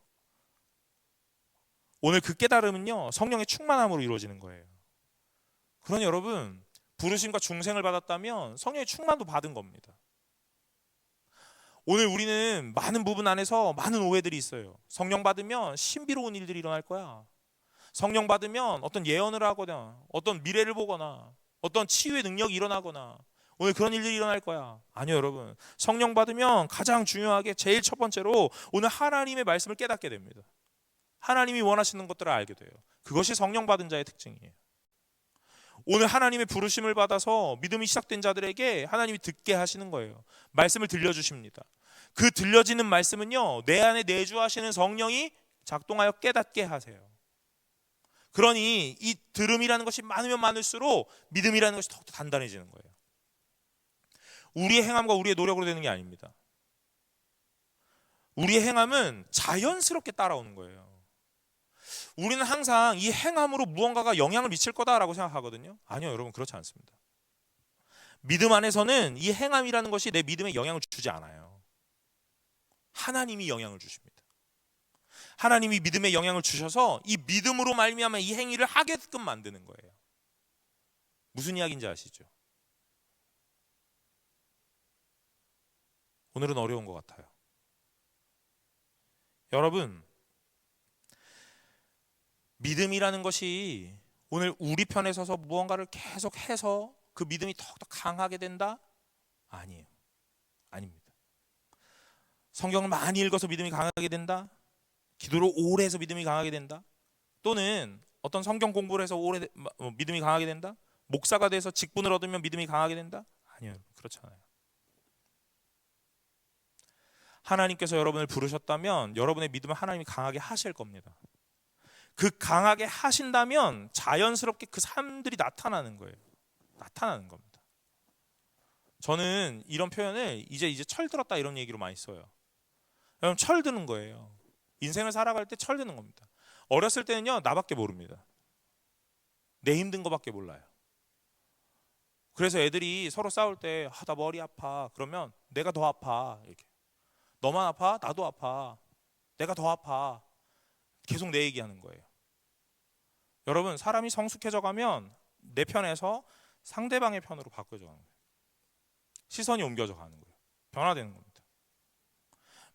Speaker 1: 오늘 그 깨달음은요, 성령의 충만함으로 이루어지는 거예요. 그러니 여러분, 부르심과 중생을 받았다면 성령의 충만도 받은 겁니다. 오늘 우리는 많은 부분 안에서 많은 오해들이 있어요. 성령 받으면 신비로운 일들이 일어날 거야. 성령 받으면 어떤 예언을 하거나 어떤 미래를 보거나 어떤 치유의 능력이 일어나거나 오늘 그런 일들이 일어날 거야. 아니요, 여러분. 성령 받으면 가장 중요하게 제일 첫 번째로 오늘 하나님의 말씀을 깨닫게 됩니다. 하나님이 원하시는 것들을 알게 돼요. 그것이 성령 받은 자의 특징이에요. 오늘 하나님의 부르심을 받아서 믿음이 시작된 자들에게 하나님이 듣게 하시는 거예요. 말씀을 들려주십니다. 그 들려지는 말씀은요, 내 안에 내주하시는 성령이 작동하여 깨닫게 하세요. 그러니 이 들음이라는 것이 많으면 많을수록 믿음이라는 것이 더욱더 단단해지는 거예요. 우리의 행함과 우리의 노력으로 되는 게 아닙니다. 우리의 행함은 자연스럽게 따라오는 거예요. 우리는 항상 이 행함으로 무언가가 영향을 미칠 거다라고 생각하거든요. 아니요, 여러분, 그렇지 않습니다. 믿음 안에서는 이 행함이라는 것이 내 믿음에 영향을 주지 않아요. 하나님이 영향을 주십니다. 하나님이 믿음에 영향을 주셔서 이 믿음으로 말미암아 이 행위를 하게끔 만드는 거예요. 무슨 이야기인지 아시죠? 오늘은 어려운 것 같아요. 여러분, 믿음이라는 것이 오늘 우리 편에 서서 무언가를 계속해서 그 믿음이 더욱더 강하게 된다? 아니에요. 아닙니다. 성경을 많이 읽어서 믿음이 강하게 된다? 기도를 오래 해서 믿음이 강하게 된다? 또는 어떤 성경 공부를 해서 오래 믿음이 강하게 된다? 목사가 돼서 직분을 얻으면 믿음이 강하게 된다? 아니요, 그렇지 않아요. 하나님께서 여러분을 부르셨다면 여러분의 믿음을 하나님이 강하게 하실 겁니다. 그 강하게 하신다면 자연스럽게 그 삶들이 나타나는 거예요. 나타나는 겁니다. 저는 이런 표현을 이제 철들었다 이런 얘기로 많이 써요. 여러분, 철드는 거예요. 인생을 살아갈 때 철드는 겁니다. 어렸을 때는요, 나밖에 모릅니다. 내 힘든 거밖에 몰라요. 그래서 애들이 서로 싸울 때 나 머리 아파. 그러면 내가 더 아파. 이렇게. 너만 아파? 나도 아파. 내가 더 아파. 계속 내 얘기하는 거예요. 여러분, 사람이 성숙해져 가면 내 편에서 상대방의 편으로 바꿔져 가는 거예요. 시선이 옮겨져 가는 거예요. 변화되는 겁니다.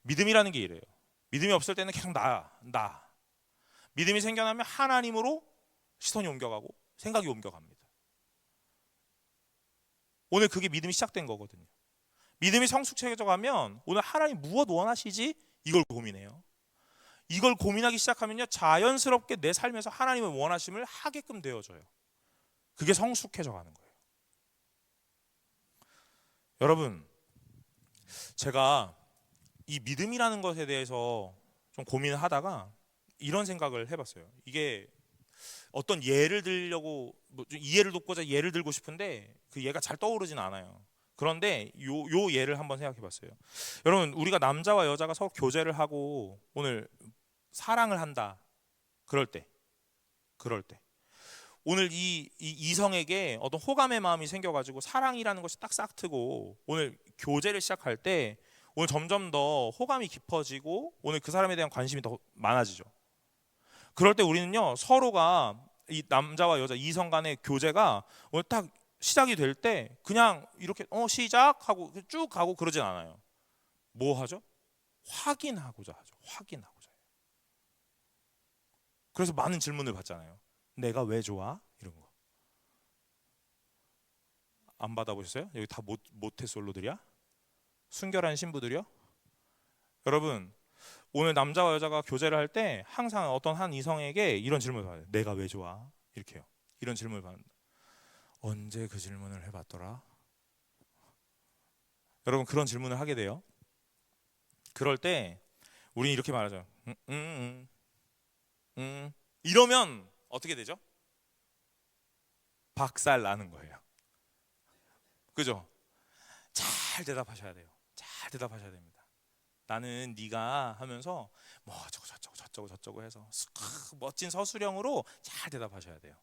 Speaker 1: 믿음이라는 게 이래요. 믿음이 없을 때는 계속 나. 믿음이 생겨나면 하나님으로 시선이 옮겨가고 생각이 옮겨갑니다. 오늘 그게 믿음이 시작된 거거든요. 믿음이 성숙해져 가면 오늘 하나님 무엇 원하시지? 이걸 고민해요. 이걸 고민하기 시작하면요, 자연스럽게 내 삶에서 하나님의 원하심을 하게끔 되어져요. 그게 성숙해져 가는 거예요. 여러분, 제가 이 믿음이라는 것에 대해서 좀 고민을 하다가 이런 생각을 해봤어요. 이게 어떤 예를 들려고 이해를 돕고자 예를 들고 싶은데 그 예가 잘 떠오르진 않아요. 그런데 요 예를 한번 생각해봤어요. 여러분, 우리가 남자와 여자가 서로 교제를 하고 오늘 사랑을 한다. 그럴 때 오늘 이 이성에게 어떤 호감의 마음이 생겨가지고 사랑이라는 것이 딱 싹트고 오늘 교제를 시작할 때 오늘 점점 더 호감이 깊어지고 오늘 그 사람에 대한 관심이 더 많아지죠. 그럴 때 우리는요, 서로가 이 남자와 여자 이성 간의 교제가 오늘 딱 시작이 될 때 그냥 이렇게 시작하고 쭉 가고 그러진 않아요. 뭐 하죠? 확인하고자 하죠. 확인하고자 해요. 그래서 많은 질문을 받잖아요. 내가 왜 좋아? 이런 거. 안 받아보셨어요? 여기 다 모태솔로들이야? 순결한 신부들이요? 여러분, 오늘 남자와 여자가 교제를 할 때 항상 어떤 한 이성에게 이런 질문을 받아요. 내가 왜 좋아? 이렇게요. 이런 질문을 받는다. 언제 그 질문을 해봤더라? 여러분, 그런 질문을 하게 돼요. 그럴 때 우리는 이렇게 말하죠. 이러면 어떻게 되죠? 박살 나는 거예요. 그죠? 잘 대답하셔야 돼요. 잘 대답하셔야 됩니다. 나는 네가 하면서 뭐 저쩌고 해서 멋진 서술형으로 잘 대답하셔야 돼요.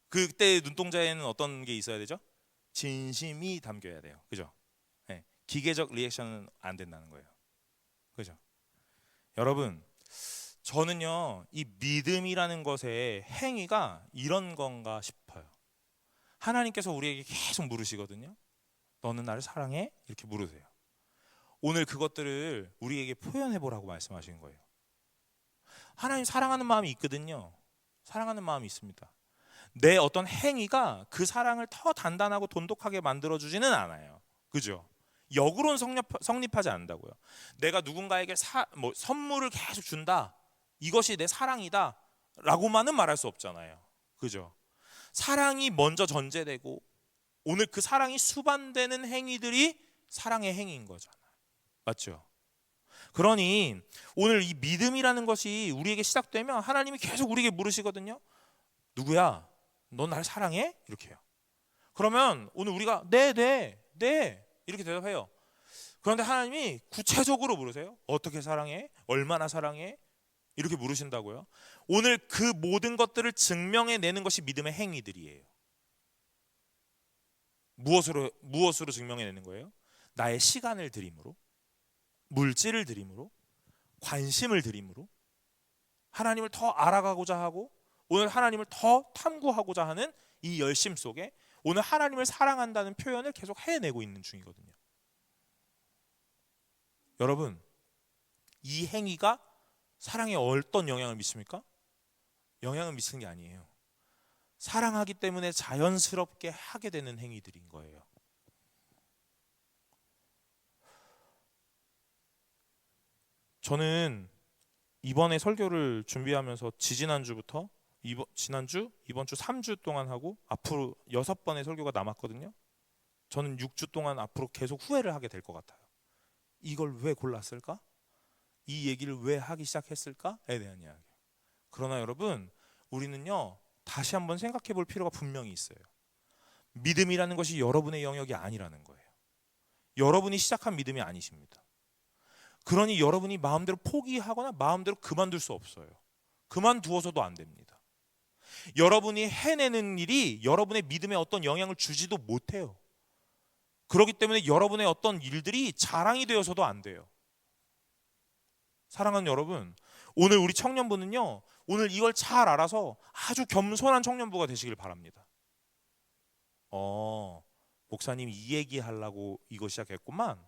Speaker 1: 그때 눈동자에는 어떤 게 있어야 되죠? 진심이 담겨야 돼요. 그죠? 네. 기계적 리액션은 안 된다는 거예요. 그죠? 여러분, 저는요, 이 믿음이라는 것의 행위가 이런 건가 싶어요. 하나님께서 우리에게 계속 물으시거든요. 너는 나를 사랑해? 이렇게 물으세요. 오늘 그것들을 우리에게 표현해 보라고 말씀하시는 거예요. 하나님 사랑하는 마음이 있거든요. 사랑하는 마음이 있습니다. 내 어떤 행위가 그 사랑을 더 단단하고 돈독하게 만들어주지는 않아요. 그죠? 역으로는 성립하지 않는다고요. 내가 누군가에게 선물을 계속 준다. 이것이 내 사랑이다. 라고만은 말할 수 없잖아요. 그죠? 사랑이 먼저 전제되고 오늘 그 사랑이 수반되는 행위들이 사랑의 행위인 거잖아요. 맞죠? 그러니 오늘 이 믿음이라는 것이 우리에게 시작되면 하나님이 계속 우리에게 물으시거든요. 누구야? 넌 날 사랑해? 이렇게요. 그러면 오늘 우리가 네 이렇게 대답해요. 그런데 하나님이 구체적으로 물으세요. 어떻게 사랑해? 얼마나 사랑해? 이렇게 물으신다고요. 오늘 그 모든 것들을 증명해내는 것이 믿음의 행위들이에요. 무엇으로 증명해내는 거예요? 나의 시간을 드림으로, 물질을 드림으로, 관심을 드림으로, 하나님을 더 알아가고자 하고 오늘 하나님을 더 탐구하고자 하는 이 열심 속에 오늘 하나님을 사랑한다는 표현을 계속 해내고 있는 중이거든요. 여러분, 이 행위가 사랑에 어떤 영향을 미칩니까? 영향을 미치는 게 아니에요. 사랑하기 때문에 자연스럽게 하게 되는 행위들인 거예요. 저는 이번에 설교를 준비하면서 지지난주부터 지난주, 이번 주 3주 동안 하고 앞으로 6번의 설교가 남았거든요. 저는 6주 동안 앞으로 계속 후회를 하게 될 것 같아요. 이걸 왜 골랐을까? 이 얘기를 왜 하기 시작했을까에 대한 이야기. 그러나 여러분, 우리는요 다시 한번 생각해 볼 필요가 분명히 있어요. 믿음이라는 것이 여러분의 영역이 아니라는 거예요. 여러분이 시작한 믿음이 아니십니다. 그러니 여러분이 마음대로 포기하거나 마음대로 그만둘 수 없어요. 그만두어서도 안 됩니다. 여러분이 해내는 일이 여러분의 믿음에 어떤 영향을 주지도 못해요. 그렇기 때문에 여러분의 어떤 일들이 자랑이 되어서도 안 돼요. 사랑하는 여러분, 오늘 우리 청년부는요, 오늘 이걸 잘 알아서 아주 겸손한 청년부가 되시길 바랍니다. 목사님 이 얘기 하려고 이거 시작했구만.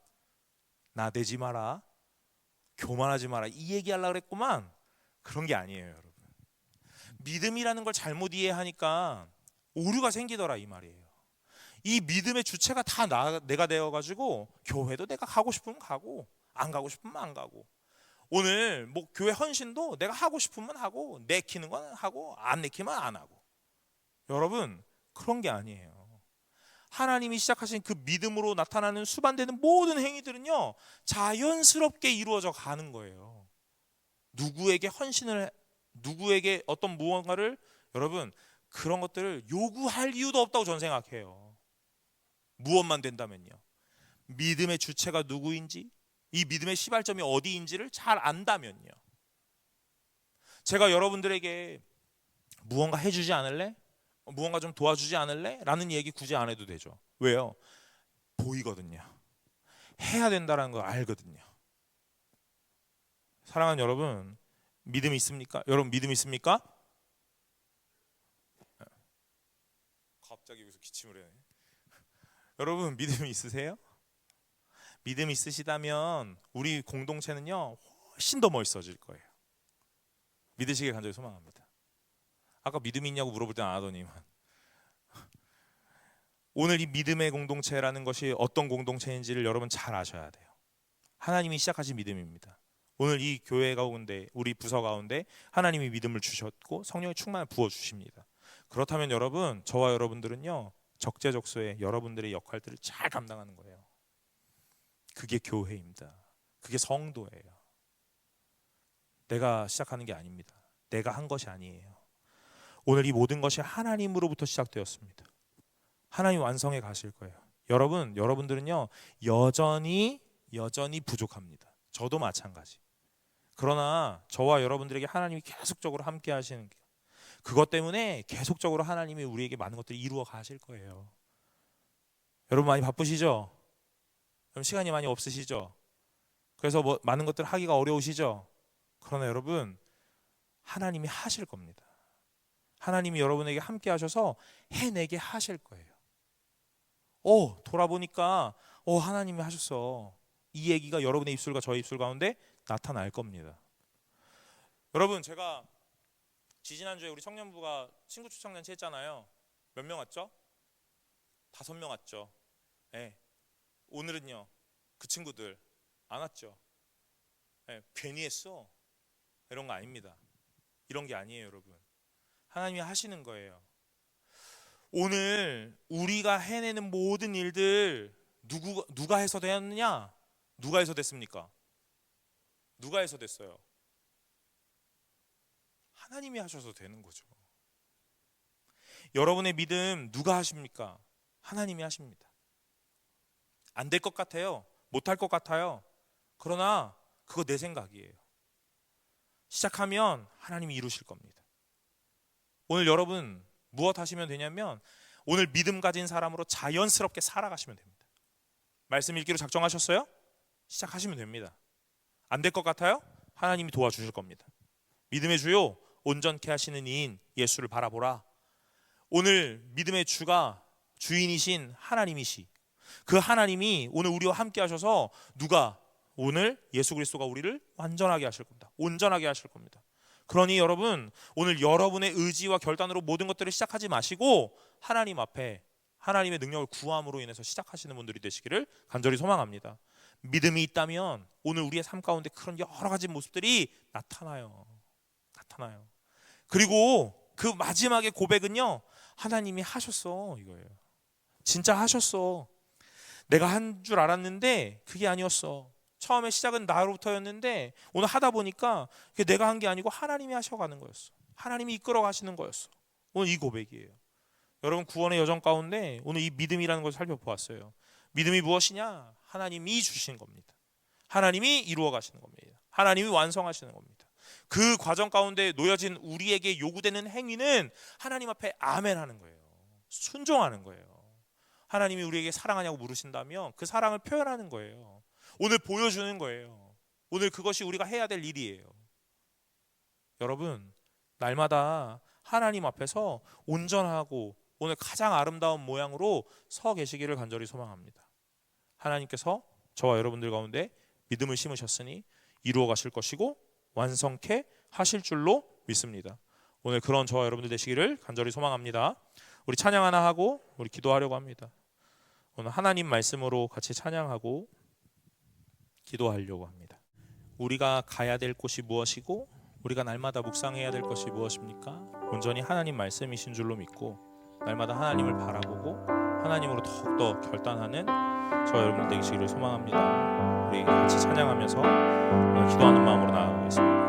Speaker 1: 나대지 마라, 교만하지 마라, 이 얘기 하려고 그랬구만. 그런 게 아니에요, 여러분. 믿음이라는 걸 잘못 이해하니까 오류가 생기더라 이 말이에요. 이 믿음의 주체가 다 내가 되어가지고 교회도 내가 가고 싶으면 가고 안 가고 싶으면 안 가고, 오늘 뭐 교회 헌신도 내가 하고 싶으면 하고 내키는 건 하고 안 내키면 안 하고. 여러분, 그런 게 아니에요. 하나님이 시작하신 그 믿음으로 나타나는 수반되는 모든 행위들은요 자연스럽게 이루어져 가는 거예요. 누구에게 헌신을, 누구에게 어떤 무언가를, 여러분 그런 것들을 요구할 이유도 없다고 저는 생각해요. 무엇만 된다면요, 믿음의 주체가 누구인지, 이 믿음의 시발점이 어디인지를 잘 안다면요. 제가 여러분들에게 무언가 해주지 않을래? 무언가 좀 도와주지 않을래? 라는 얘기 굳이 안 해도 되죠. 왜요? 보이거든요. 해야 된다는 걸 알거든요. 사랑하는 여러분, 믿음이 있습니까? 여러분 믿음 있습니까? 갑자기 여기서 기침을 해. 여러분 믿음이 있으세요? 믿음이 있으시다면 우리 공동체는요 훨씬 더 멋있어질 거예요. 믿으시길 간절히 소망합니다. 아까 믿음이 있냐고 물어볼 땐 안 하더니만, 오늘 이 믿음의 공동체라는 것이 어떤 공동체인지를 여러분 잘 아셔야 돼요. 하나님이 시작하신 믿음입니다. 오늘 이 교회 가운데, 우리 부서 가운데 하나님이 믿음을 주셨고 성령의 충만을 부어주십니다. 그렇다면 여러분, 저와 여러분들은요 적재적소에 여러분들의 역할들을 잘 감당하는 거예요. 그게 교회입니다. 그게 성도예요. 내가 시작하는 게 아닙니다. 내가 한 것이 아니에요. 오늘 이 모든 것이 하나님으로부터 시작되었습니다. 하나님 완성해 가실 거예요. 여러분들은요 여전히 부족합니다. 저도 마찬가지. 그러나 저와 여러분들에게 하나님이 계속적으로 함께 하시는 그것 때문에 계속적으로 하나님이 우리에게 많은 것들을 이루어 가실 거예요. 여러분 많이 바쁘시죠? 여러분 시간이 많이 없으시죠? 그래서 뭐 많은 것들 하기가 어려우시죠? 그러나 여러분 하나님이 하실 겁니다. 하나님이 여러분에게 함께 하셔서 해내게 하실 거예요. 돌아보니까 하나님이 하셨어. 이 얘기가 여러분의 입술과 저의 입술 가운데 나타날 겁니다. 여러분 제가 지지난주에 우리 청년부가 친구 초청잔치 했잖아요. 몇 명 왔죠? 5명 왔죠. 네. 오늘은요 그 친구들 안 왔죠. 네. 괜히 했어 이런 거 아닙니다. 이런 게 아니에요 여러분. 하나님이 하시는 거예요. 오늘 우리가 해내는 모든 일들 누가 해서 되었느냐? 누가 해서 됐습니까? 누가 해서 됐어요? 하나님이 하셔서 되는 거죠. 여러분의 믿음 누가 하십니까? 하나님이 하십니다. 안 될 것 같아요. 못할 것 같아요. 그러나 그거 내 생각이에요. 시작하면 하나님이 이루실 겁니다. 오늘 여러분 무엇 하시면 되냐면 오늘 믿음 가진 사람으로 자연스럽게 살아가시면 됩니다. 말씀 읽기로 작정하셨어요? 시작하시면 됩니다. 안 될 것 같아요? 하나님이 도와주실 겁니다. 믿음의 주요 온전케 하시는 이인 예수를 바라보라. 오늘 믿음의 주인이신 하나님이시 그 하나님이 오늘 우리와 함께 하셔서 오늘 예수 그리스도가 우리를 완전하게 하실 겁니다. 온전하게 하실 겁니다. 그러니 여러분 오늘 여러분의 의지와 결단으로 모든 것들을 시작하지 마시고 하나님 앞에 하나님의 능력을 구함으로 인해서 시작하시는 분들이 되시기를 간절히 소망합니다. 믿음이 있다면 오늘 우리의 삶 가운데 그런 여러 가지 모습들이 나타나요. 그리고 그 마지막의 고백은요 하나님이 하셨어 이거예요. 진짜 하셨어. 내가 한 줄 알았는데 그게 아니었어. 처음에 시작은 나로부터였는데 오늘 하다 보니까 그게 내가 한 게 아니고 하나님이 하셔가는 거였어. 하나님이 이끌어 가시는 거였어. 오늘 이 고백이에요. 여러분 구원의 여정 가운데 오늘 이 믿음이라는 것을 살펴보았어요. 믿음이 무엇이냐? 하나님이 주신 겁니다. 하나님이 이루어 가시는 겁니다. 하나님이 완성하시는 겁니다. 그 과정 가운데 놓여진 우리에게 요구되는 행위는 하나님 앞에 아멘 하는 거예요. 순종하는 거예요. 하나님이 우리에게 사랑하냐고 물으신다면 그 사랑을 표현하는 거예요. 오늘 보여주는 거예요. 오늘 그것이 우리가 해야 될 일이에요. 여러분 날마다 하나님 앞에서 온전하고 오늘 가장 아름다운 모양으로 서 계시기를 간절히 소망합니다. 하나님께서 저와 여러분들 가운데 믿음을 심으셨으니 이루어 가실 것이고 완성케 하실 줄로 믿습니다. 오늘 그런 저와 여러분들 되시기를 간절히 소망합니다. 우리 찬양 하나 하고 우리 기도하려고 합니다. 오늘 하나님 말씀으로 같이 찬양하고 기도하려고 합니다. 우리가 가야 될 곳이 무엇이고 우리가 날마다 묵상해야 될 것이 무엇입니까? 온전히 하나님 말씀이신 줄로 믿고 날마다 하나님을 바라보고 하나님으로 더욱더 결단하는 저와 여러분 되시기를 소망합니다. 우리 같이 찬양하면서 기도하는 마음으로 나아가겠습니다.